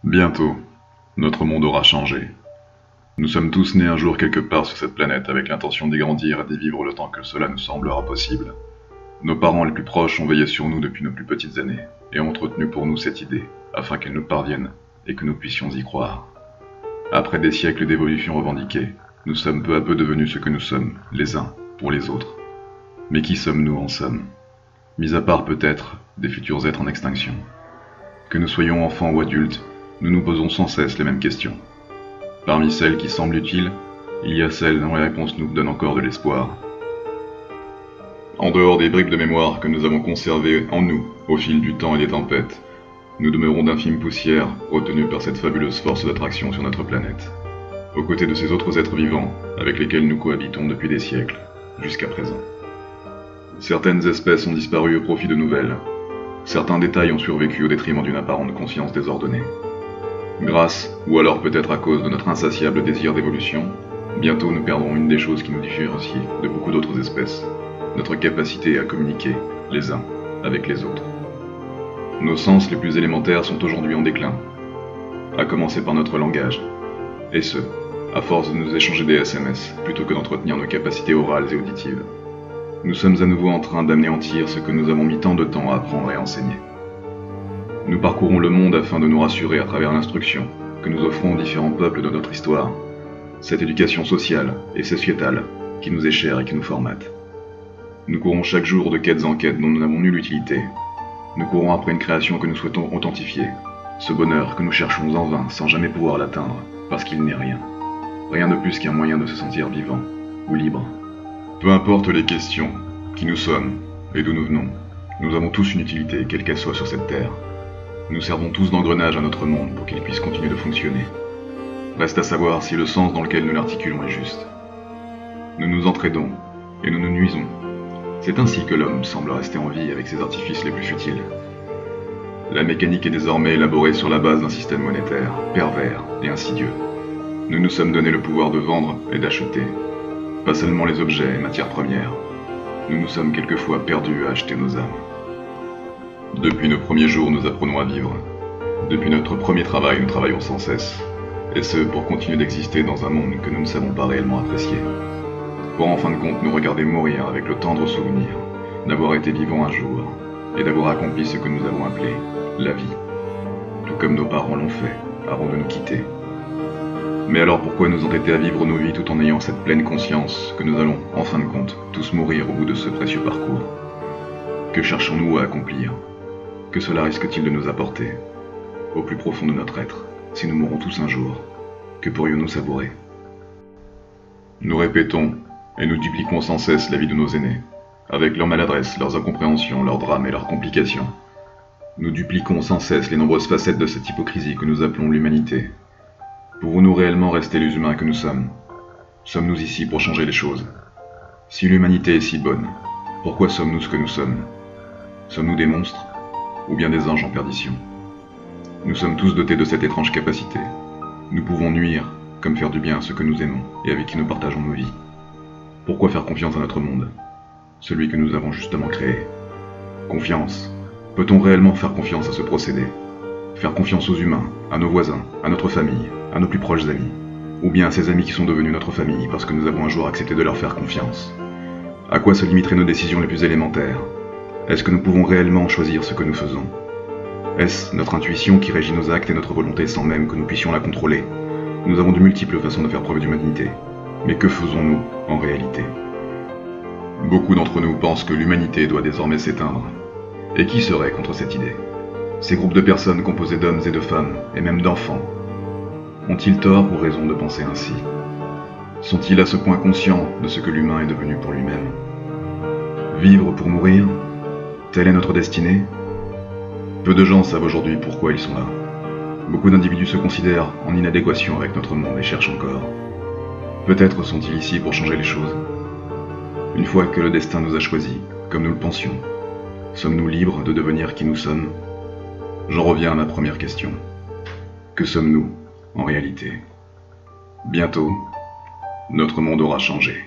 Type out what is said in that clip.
Bientôt, notre monde aura changé. Nous sommes tous nés un jour quelque part sur cette planète avec l'intention d'y grandir et d'y vivre le temps que cela nous semblera possible. Nos parents les plus proches ont veillé sur nous depuis nos plus petites années et ont entretenu pour nous cette idée, afin qu'elle nous parvienne et que nous puissions y croire. Après des siècles d'évolution revendiquée, nous sommes peu à peu devenus ce que nous sommes, les uns pour les autres. Mais qui sommes-nous en somme? Mis à part peut-être des futurs êtres en extinction. Que nous soyons enfants ou adultes, nous nous posons sans cesse les mêmes questions. Parmi celles qui semblent utiles, il y a celles dont les réponses nous donnent encore de l'espoir. En dehors des bribes de mémoire que nous avons conservées en nous au fil du temps et des tempêtes, nous demeurons d'infimes poussières retenues par cette fabuleuse force d'attraction sur notre planète, aux côtés de ces autres êtres vivants avec lesquels nous cohabitons depuis des siècles, jusqu'à présent. Certaines espèces ont disparu au profit de nouvelles. Certains détails ont survécu au détriment d'une apparente conscience désordonnée. Grâce, ou alors peut-être à cause de notre insatiable désir d'évolution, bientôt nous perdrons une des choses qui nous différencient de beaucoup d'autres espèces, notre capacité à communiquer, les uns, avec les autres. Nos sens les plus élémentaires sont aujourd'hui en déclin, à commencer par notre langage, et ce, à force de nous échanger des SMS, plutôt que d'entretenir nos capacités orales et auditives. Nous sommes à nouveau en train d'anéantir ce que nous avons mis tant de temps à apprendre et enseigner. Nous parcourons le monde afin de nous rassurer à travers l'instruction que nous offrons aux différents peuples de notre histoire, cette éducation sociale et sociétale qui nous est chère et qui nous formate. Nous courons chaque jour de quêtes en quêtes dont nous n'avons nulle utilité. Nous courons après une création que nous souhaitons authentifier, ce bonheur que nous cherchons en vain sans jamais pouvoir l'atteindre, parce qu'il n'est rien. Rien de plus qu'un moyen de se sentir vivant ou libre. Peu importe les questions, qui nous sommes et d'où nous venons, nous avons tous une utilité, quelle qu'elle soit sur cette terre. Nous servons tous d'engrenage à notre monde pour qu'il puisse continuer de fonctionner. Reste à savoir si le sens dans lequel nous l'articulons est juste. Nous nous entraidons et nous nous nuisons. C'est ainsi que l'homme semble rester en vie avec ses artifices les plus futiles. La mécanique est désormais élaborée sur la base d'un système monétaire, pervers et insidieux. Nous nous sommes donné le pouvoir de vendre et d'acheter. Pas seulement les objets et matières premières. Nous nous sommes quelquefois perdus à acheter nos âmes. Depuis nos premiers jours, nous apprenons à vivre. Depuis notre premier travail, nous travaillons sans cesse. Et ce, pour continuer d'exister dans un monde que nous ne savons pas réellement apprécier. Pour en fin de compte nous regarder mourir avec le tendre souvenir d'avoir été vivants un jour et d'avoir accompli ce que nous avons appelé la vie. Tout comme nos parents l'ont fait avant de nous quitter. Mais alors pourquoi nous entêter à vivre nos vies tout en ayant cette pleine conscience que nous allons, en fin de compte, tous mourir au bout de ce précieux parcours? Que cherchons-nous à accomplir? Que cela risque-t-il de nous apporter? Au plus profond de notre être, si nous mourons tous un jour, que pourrions-nous savourer? Nous répétons et nous dupliquons sans cesse la vie de nos aînés, avec leurs maladresses, leurs incompréhensions, leurs drames et leurs complications. Nous dupliquons sans cesse les nombreuses facettes de cette hypocrisie que nous appelons l'humanité. Pouvons-nous réellement rester les humains que nous sommes? Sommes-nous ici pour changer les choses? Si l'humanité est si bonne, pourquoi sommes-nous ce que nous sommes? Sommes-nous des monstres? Ou bien des anges en perdition? Nous sommes tous dotés de cette étrange capacité. Nous pouvons nuire, comme faire du bien à ceux que nous aimons et avec qui nous partageons nos vies. Pourquoi faire confiance à notre monde? Celui que nous avons justement créé. Confiance. Peut-on réellement faire confiance à ce procédé? Faire confiance aux humains, à nos voisins, à notre famille, à nos plus proches amis, ou bien à ces amis qui sont devenus notre famille parce que nous avons un jour accepté de leur faire confiance? À quoi se limiteraient nos décisions les plus élémentaires? Est-ce que nous pouvons réellement choisir ce que nous faisons? Est-ce notre intuition qui régit nos actes et notre volonté sans même que nous puissions la contrôler? Nous avons de multiples façons de faire preuve d'humanité. Mais que faisons-nous en réalité? Beaucoup d'entre nous pensent que l'humanité doit désormais s'éteindre. Et qui serait contre cette idée? Ces groupes de personnes composés d'hommes et de femmes, et même d'enfants, ont-ils tort ou raison de penser ainsi? Sont-ils à ce point conscients de ce que l'humain est devenu pour lui-même? Vivre pour mourir? Telle est notre destinée? Peu de gens savent aujourd'hui pourquoi ils sont là. Beaucoup d'individus se considèrent en inadéquation avec notre monde et cherchent encore. Peut-être sont-ils ici pour changer les choses. Une fois que le destin nous a choisis, comme nous le pensions, sommes-nous libres de devenir qui nous sommes? J'en reviens à ma première question. Que sommes-nous, en réalité? Bientôt, notre monde aura changé.